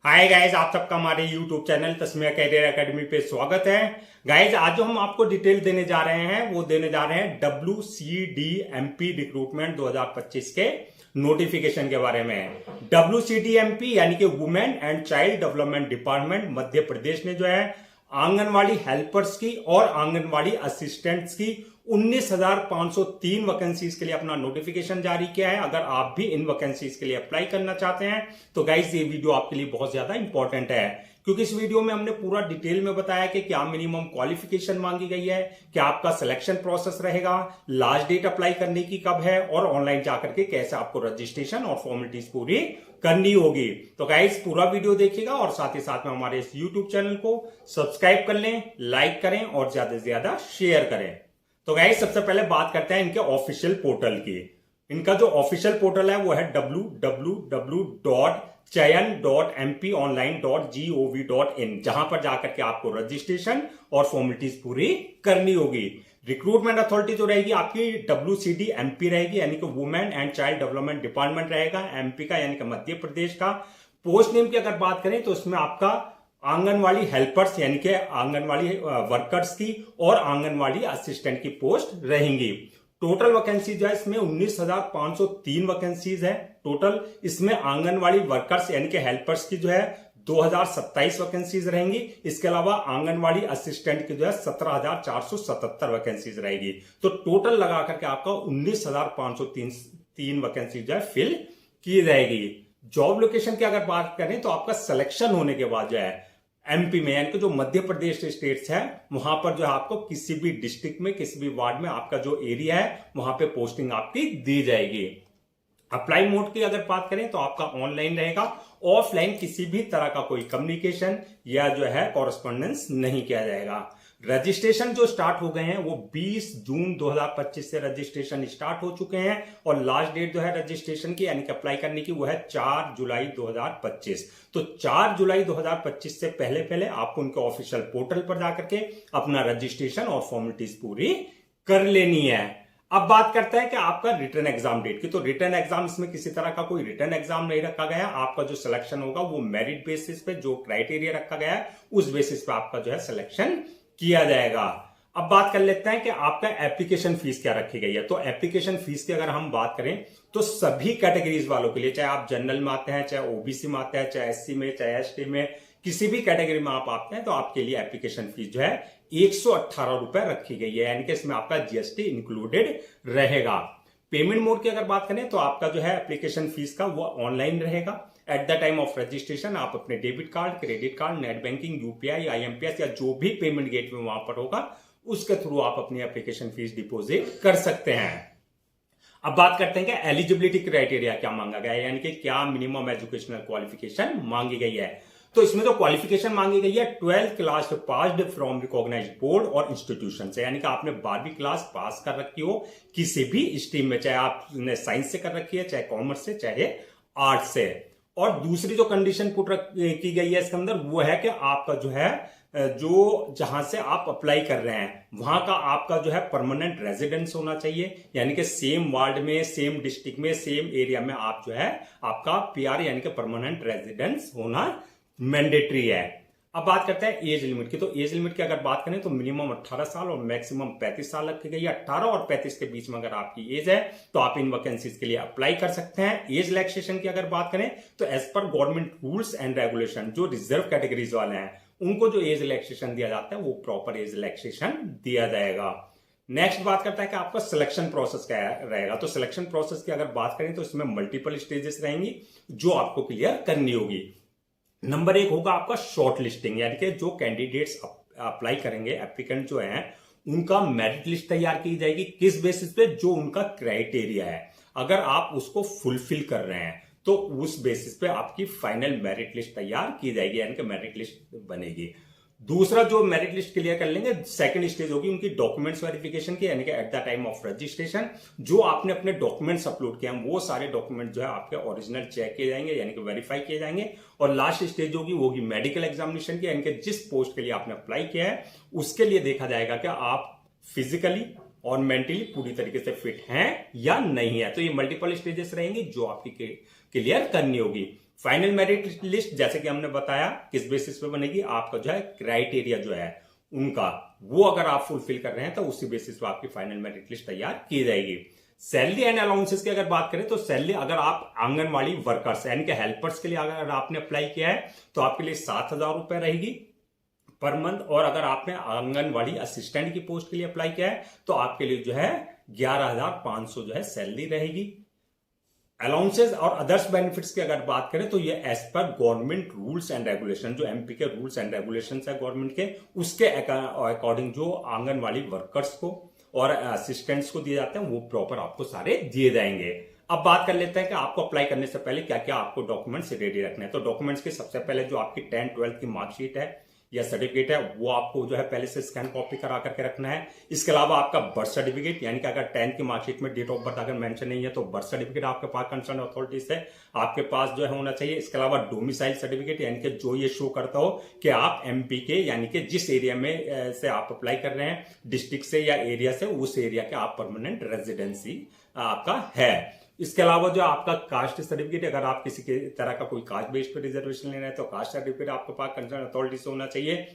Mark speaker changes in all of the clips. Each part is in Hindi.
Speaker 1: हाय गाइज, आप सबका हमारे YouTube channel Tasmiya career academy पे स्वागत है। गाइज, आज जो हम आपको डिटेल देने जा रहे हैं वो देने जा रहे हैं WCDMP रिक्रूटमेंट 2025 के नोटिफिकेशन के बारे में। WCDMP यानी कि women and child development department Madhya Pradesh ने जो है आंगनवाड़ी हेल्पर्स की और आंगनवाड़ी असिस्टेंट्स की 19,503 वैकेंसीज के लिए अपना नोटिफिकेशन जारी किया है। अगर आप भी इन वैकेंसीज के लिए अप्लाई करना चाहते हैं तो गाइस ये वीडियो आपके लिए बहुत ज्यादा इंपॉर्टेंट है, क्योंकि इस वीडियो में हमने पूरा डिटेल में बताया कि क्या मिनिमम क्वालिफिकेशन मांगी गई है, क्या आपका सिलेक्शन प्रोसेस रहेगा, लास्ट डेट अप्लाई करने की कब है और ऑनलाइन जाकर के कैसे आपको रजिस्ट्रेशन और फॉर्मेलिटीज पूरी करनी होगी। तो गाइस पूरा वीडियो देखिएगा और साथ ही साथ में हमारे इस यूट्यूब चैनल को सब्सक्राइब कर लें, लाइक करें और ज्यादा से ज्यादा शेयर करें। तो गाइस सबसे पहले बात करते हैं इनके ऑफिशियल पोर्टल की। इनका जो ऑफिशियल पोर्टल है वो है www.chayan.mponline.gov.in, जहां पर जाकर के आपको रजिस्ट्रेशन और फॉर्मेलिटीज पूरी करनी होगी। रिक्रूटमेंट अथॉरिटी जो रहेगी आपकी WCDMP रहेगी, यानी कि women and child development department रहेगा MP का, यानी कि मध्य प्रदेश का। पोस्ट नेम की अगर बात करें तो इसमें आपका आंगनवाड़ी हेल्पर्स यानी कि आंगनवाड़ी वर्कर्स की और आंगनवाड़ी असिस्टेंट की पोस्ट रहेंगी। टोटल वैकेंसी जो है इसमें 19,503 वैकेंसीज है टोटल। इसमें आंगनवाड़ी वर्कर्स यानी कि हेल्पर्स की जो है 2,027 वैकेंसीज रहेंगी। इसके अलावा आंगनवाड़ी असिस्टेंट की जो है 17,477 वैकेंसीज रहेगी। तो टोटल लगा करके आपका 19,503 वैकेंसी जो है फिल की जाएगी। जॉब लोकेशन की अगर बात करें तो आपका सिलेक्शन होने के बाद जो है MP में, यानी कि जो मध्य प्रदेश स्टेट्स है, वहां पर जो है आपको किसी भी डिस्ट्रिक्ट में किसी भी वार्ड में आपका जो एरिया है वहां पे पोस्टिंग आपकी दी जाएगी। अप्लाई मोड की अगर बात करें तो आपका ऑनलाइन रहेगा, ऑफलाइन किसी भी तरह का कोई कम्युनिकेशन या जो है कॉरेस्पॉन्डेंस नहीं किया जाएगा। रजिस्ट्रेशन जो स्टार्ट हो गए हैं वो 20 जून 2025 से रजिस्ट्रेशन स्टार्ट हो चुके हैं और लास्ट डेट जो है रजिस्ट्रेशन की यानी कि अप्लाई करने की वो है 4 जुलाई 2025। तो 4 जुलाई 2025 से पहले पहले आपको उनके ऑफिशियल पोर्टल पर जाकर के अपना रजिस्ट्रेशन और फॉर्मेलिटीज पूरी कर लेनी है। अब बात करते हैं कि आपका रिटर्न एग्जाम डेट की। तो रिटर्न एग्जाम, इसमें किसी तरह का कोई रिटर्न एग्जाम नहीं रखा गया। आपका जो सिलेक्शन होगा वो मेरिट बेसिस पे, जो क्राइटेरिया रखा गया है उस बेसिस पे आपका जो है सिलेक्शन किया जाएगा। अब बात कर लेते हैं कि आपका एप्लीकेशन फीस क्या रखी गई है। तो एप्लीकेशन फीस की अगर हम बात करें तो सभी कैटेगरीज वालों के लिए, चाहे आप जनरल में आते हैं, चाहे OBC में आते हैं, चाहे SC में, चाहे ST में, किसी भी कैटेगरी में आप आते हैं तो आपके लिए एप्लीकेशन फीस जो है 118 रुपए रखी गई है, यानी कि इसमें आपका GST इंक्लूडेड रहेगा। पेमेंट मोड की अगर बात करें तो आपका जो है एप्लीकेशन फीस का वो ऑनलाइन रहेगा। At the time of registration आप अपने debit card, credit card, net banking, UPI, IMPS या जो भी पेमेंट गेटवे वहां पर होगा उसके थ्रू आप अपनी एप्लीकेशन फीस डिपॉजिट कर सकते हैं। अब बात करते हैं कि एलिजिबिलिटी क्राइटेरिया क्या मांगा गया है, यानी कि क्या मिनिमम एजुकेशनल क्वालिफिकेशन मांगी गई है। तो इसमें जो क्वालिफिकेशन मांगी गई है 12th class passed from recognised board और इंस्टीट्यूशन से, यानी कि आपने 12वीं क्लास पास कर रखी हो किसी भी स्ट्रीम में, चाहे आपने साइंस से कर रखी है, चाहे कॉमर्स से, चाहे आर्ट्स से। और दूसरी जो कंडीशन पुट की गई है इसके अंदर वो है कि आपका जो है जो जहां से आप अप्लाई कर रहे हैं वहां का आपका जो है परमानेंट रेजिडेंस होना चाहिए, यानी कि सेम वार्ड में, सेम डिस्ट्रिक्ट में, सेम एरिया में आप जो है आपका PR यानी कि परमानेंट रेजिडेंस होना मैंडेटरी है। अब बात करते हैं एज लिमिट की। तो एज लिमिट की अगर बात करें तो मिनिमम 18 साल और मैक्सिमम 35 साल रखी गई है। 18 और 35 के बीच में अगर आपकी एज है तो आप इन वैकेंसीज के लिए अप्लाई कर सकते हैं। एज रिलैक्सेशन की अगर बात करें तो एज पर गवर्नमेंट रूल्स एंड रेगुलेशन जो रिजर्व कैटेगरीज वाले हैं उनको जो एज रिलैक्सेशन दिया जाता है वो प्रॉपर एज रिलैक्सेशन दिया जाएगा। नेक्स्ट बात करता है कि आपका सिलेक्शन प्रोसेस क्या रहेगा। तो सिलेक्शन प्रोसेस की अगर बात करें तो इसमें मल्टीपल स्टेजेस रहेंगी जो आपको क्लियर करनी होगी। नंबर 1 होगा आपका शॉर्ट लिस्टिंग, यानी कि जो कैंडिडेट्स अप्लाई करेंगे, एप्लीकेंट जो है उनका मेरिट लिस्ट तैयार की जाएगी। किस बेसिस पे? जो उनका क्राइटेरिया है, अगर आप उसको फुलफिल कर रहे हैं तो उस बेसिस पे आपकी फाइनल मेरिट लिस्ट तैयार की जाएगी, यानी कि मेरिट लिस्ट बनेगी। दूसरा जो मेरिट लिस्ट क्लियर कर लेंगे, सेकंड स्टेज होगी उनकी डॉक्यूमेंट्स वेरिफिकेशन की, यानी कि at the time of registration जो आपने अपने डॉक्यूमेंट्स अपलोड किए हैं वो सारे डॉक्यूमेंट जो है आपके ओरिजिनल चेक किए जाएंगे, यानी कि वेरीफाई किए जाएंगे। और लास्ट स्टेज होगी वो होगी मेडिकल एग्जामिनेशन की, यानी कि जिस पोस्ट के लिए आपने अप्लाई किया है उसके लिए देखा जाएगा कि आप फिजिकली और मेंटली पूरी तरीके से फिट हैं या नहीं है। तो ये मल्टीपल स्टेजेस रहेंगी जो आपकी क्लियर करनी होगी। फाइनल मेरिट लिस्ट जैसे कि हमने बताया किस बेसिस पे बनेगी, आपका जो है क्राइटेरिया जो है उनका, वो अगर आप फुलफिल कर रहे हैं तो उसी बेसिस पे आपकी फाइनल मेरिट लिस्ट तैयार की जाएगी। सैलरी एंड अलाउंसेस की अगर बात करें तो सैलरी अगर आप आंगनवाड़ी वर्कर्स यानी कि हेल्पर्स के लिए अगर आपने अप्लाई किया है तो आपके लिए 7,000 रुपए रहेगी पर मंथ, और अगर आपने आंगनवाड़ी असिस्टेंट की पोस्ट के लिए अप्लाई किया है तो आपके लिए जो है 11,500 जो है सैलरी रहेगी। अलाउंसेस और अदर्स बेनिफिट्स की अगर बात करें तो ये एज पर गवर्नमेंट रूल्स एंड रेगुलेशन, जो एमपी के रूल्स एंड रेगुलेशंस है गवर्नमेंट के, उसके अकॉर्डिंग जो आंगनवाड़ी वर्कर्स को और असिस्टेंट्स को दिए जाते हैं वो प्रॉपर आपको सारे दिए जाएंगे। अब बात कर लेते हैं कि आपको अप्लाई करने से पहले क्या क्या आपको डॉक्यूमेंट्स रेडी रखने हैं। तो डॉक्यूमेंट्स के सबसे पहले जो आपकी 10-12 की मार्कशीट है या सर्टिफिकेट है वो आपको जो है पहले से स्कैन कॉपी करा करके रखना है। इसके अलावा आपका बर्थ सर्टिफिकेट, यानी कि अगर 10th की मार्कशीट में डेट ऑफ बर्थ अगर मेंशन नहीं है तो बर्थ सर्टिफिकेट आपके पास कंसर्न अथॉरिटी से आपके पास जो है होना चाहिए। इसके अलावा डोमिसाइल सर्टिफिकेट, यानी कि जो ये शो करता हो कि आप एमपी के, यानी कि जिस एरिया में से आप अप्लाई कर रहे हैं, डिस्ट्रिक्ट से या एरिया से, उस एरिया के आप परमानेंट रेजिडेंसी आपका है। इसके अलावा जो आपका कास्ट सर्टिफिकेट, अगर आप किसी के तरह का कोई कास्ट बेस पर रिजर्वेशन ले रहे हैं तो कास्ट सर्टिफिकेट आपके पास कंसर्न अथॉरिटी से होना चाहिए।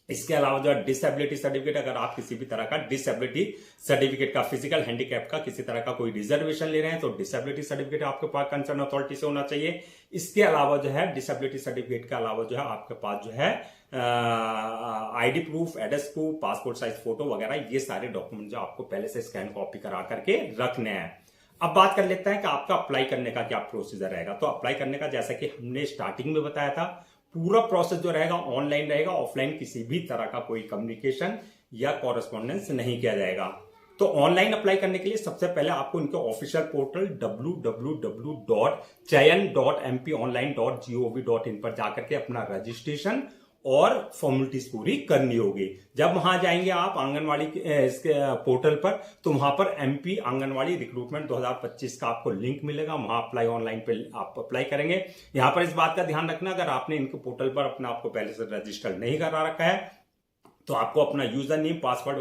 Speaker 1: इसके अलावा जो डिसेबिलिटी सर्टिफिकेट, अगर आप किसी भी तरह का डिसेबिलिटी सर्टिफिकेट का, फिजिकल हैंडीकैप का किसी तरह का कोई रिजर्वेशन ले रहे हैं तो डिसेबिलिटी सर्टिफिकेट आपके पास कंसर्न अथॉरिटी से होना चाहिए। इसके अलावा जो है डिसेबिलिटी सर्टिफिकेट के अलावा जो है आपके पास जो है ID proof, address proof, passport size photo वगैरह, ये सारे डॉक्यूमेंट जो आपको पहले से स्कैन कॉपी करा करके रखने हैं। अब बात कर लेते हैं कि आपका अप्लाई करने का क्या प्रोसीजर रहेगा। तो अप्लाई करने का जैसा कि हमने स्टार्टिंग में बताया था, पूरा प्रोसेस जो रहेगा ऑनलाइन रहेगा, ऑफलाइन किसी भी तरह का कोई कम्युनिकेशन या कॉरेस्पॉन्डेंस नहीं किया जाएगा। तो ऑनलाइन अप्लाई करने के लिए सबसे पहले आपको इनके ऑफिशियल पोर्टल www.chayan.mponline.gov.in पर जाकर के अपना रजिस्ट्रेशन और फॉर्मेलिटीज पूरी करनी होगी। जब वहां जाएंगे आप आंगनवाड़ी इसके पोर्टल पर तो वहां पर एमपी आंगनवाड़ी रिक्रूटमेंट 2025 का आपको लिंक मिलेगा, वहां अप्लाई ऑनलाइन पे आप अप्लाई करेंगे। यहां पर इस बात का ध्यान रखना, अगर आपने इनके पोर्टल पर अपना आपको पहले से रजिस्टर नहीं करा रखा है तो आपको अपना यूजर नेम, पासवर्ड,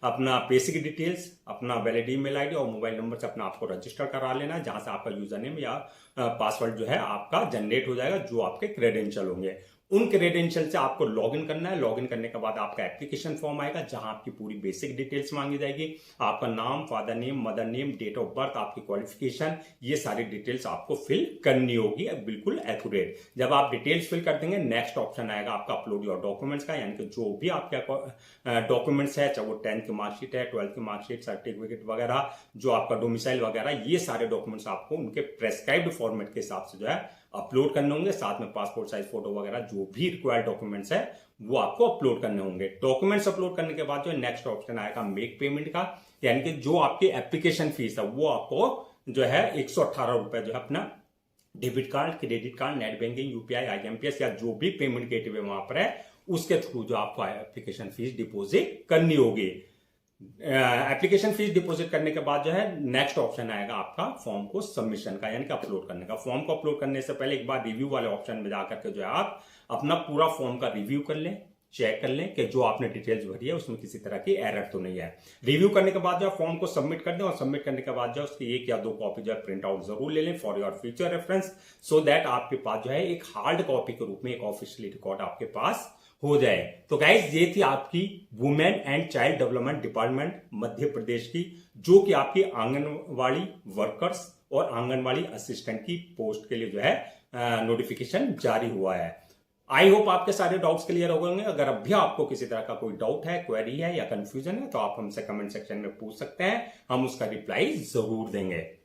Speaker 1: अपना बेसिक डिटेल्स, अपना वैलिड ईमेल आईडी और मोबाइल नंबर से अपना आपको रजिस्टर करा लेना है, जहां से आपका यूजर नेम या पासवर्ड जो है आपका जनरेट हो जाएगा, जो आपके क्रेडेंशियल होंगे। उन क्रेडेंशियल से आपको लॉगिन करना है। लॉगिन करने के बाद आपका एप्लीकेशन फॉर्म आएगा जहां आपकी पूरी बेसिक डिटेल्स मांगी जाएगी, आपका नाम, father name, mother name, date of birth, आपकी क्वालिफिकेशन, ये सारी डिटेल्स आपको फिल करनी होगी बिल्कुल एक्यूरेट। जब आप डिटेल्स फिल कर देंगे, नेक्स्ट ऑप्शन आएगा आपका अपलोड योर डॉक्यूमेंट्स का, यानी कि जो भी आपके डॉक्यूमेंट्स है, चाहे वो 10th की मार्कशीट है, 12th की मार्कशीट, सर्टिफिकेट वगैरह, जो आपका डोमिसाइल वगैरह, ये सारे डॉक्यूमेंट्स आपको उनके प्रेस्क्राइब्ड फॉर्मेट के हिसाब से जो है अपलोड करने होंगे। साथ में पासपोर्ट साइज फोटो वगैरह जो भी रिक्वायर्ड डॉक्यूमेंट्स है वो आपको अपलोड करने होंगे। डॉक्यूमेंट्स अपलोड करने के बाद जो नेक्स्ट ऑप्शन आएगा मेक पेमेंट का, यानी कि जो आपकी एप्लीकेशन फीस है वो आपको जो है 118 रुपए जो है अपना debit card, credit card, net banking, UPI, IMPS या जो भी पेमेंट गेटवे वहां पर है उसके थ्रू जो आपको एप्लीकेशन फीस डिपोजिट करनी होगी। एप्लीकेशन फीस डिपॉजिट करने के बाद जो है नेक्स्ट ऑप्शन आएगा आपका फॉर्म को सबमिशन का, यानी कि अपलोड करने का। फॉर्म को अपलोड करने से पहले एक बार रिव्यू वाले ऑप्शन में जाकर के जो है आप अपना पूरा फॉर्म का रिव्यू कर लें, चेक कर लें कि जो आपने डिटेल्स भरी है उसमें किसी तरह की एरर तो नहीं है। रिव्यू करने के बाद जो फॉर्म को सबमिट कर दें और सबमिट करने के बाद जो उसकी 1 या 2 कॉपी जो है प्रिंट आउट जरूर ले लें for your future reference, so that आपके पास जो है एक हार्ड कॉपी के रूप में एक ऑफिशियली रिकॉर्ड आपके पास हो जाए। तो गाइस ये थी आपकी women and child development department Madhya Pradesh की, जो कि आपकी आंगनवाड़ी वर्कर्स और आंगनवाड़ी असिस्टेंट की पोस्ट के लिए जो है नोटिफिकेशन जारी हुआ है। आई होप आपके सारे डाउट्स क्लियर हो गए। अगर अब भी आपको किसी तरह का कोई डाउट है, क्वेरी है या कंफ्यूजन है तो आप हमसे कमेंट सेक्शन में पूछ सकते हैं, हम उसका रिप्लाई जरूर देंगे।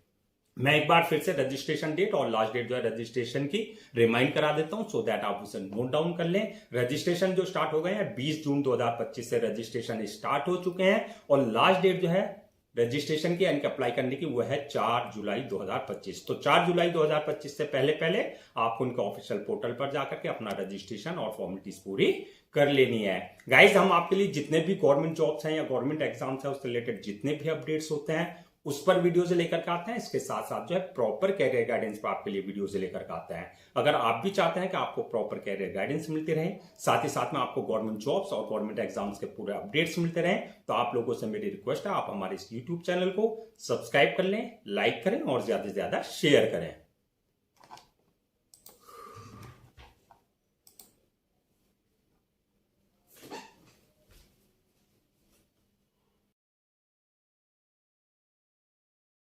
Speaker 1: मैं एक बार फिर से रजिस्ट्रेशन डेट और लास्ट डेट जो है रजिस्ट्रेशन की रिमाइंड करा देता हूं, सो दैट आप उसे नोट डाउन कर लें। रजिस्ट्रेशन जो स्टार्ट हो गए हैं 20 जून 2025 से रजिस्ट्रेशन स्टार्ट हो चुके हैं और लास्ट डेट जो है रजिस्ट्रेशन की यानी कि अप्लाई करने की वो है 4 जुलाई 2025। तो 4 जुलाई 2025 से पहले आपको उनके ऑफिशियल पोर्टल पर जाकर के अपना रजिस्ट्रेशन और फॉर्मेलिटीज पूरी कर लेनी है। गाइज हम आपके लिए जितने भी गवर्नमेंट जॉब्स हैं या गवर्नमेंट एग्जाम्स हैं उससे रिलेटेड जितने भी अपडेट्स होते हैं उस पर वीडियोस लेकर के आते हैं। इसके साथ साथ जो है प्रॉपर कैरियर गाइडेंस पर आपके लिए वीडियोस लेकर के आते हैं। अगर आप भी चाहते हैं कि आपको प्रॉपर कैरियर गाइडेंस मिलते रहे, साथ ही साथ में आपको गवर्नमेंट जॉब्स और गवर्नमेंट एग्जाम्स के पूरे अपडेट्स मिलते रहे, तो आप लोगों से मेरी रिक्वेस्ट है आप हमारे इस यूट्यूब चैनल को सब्सक्राइब कर लें, लाइक करें और ज्यादा से ज्यादा शेयर करें।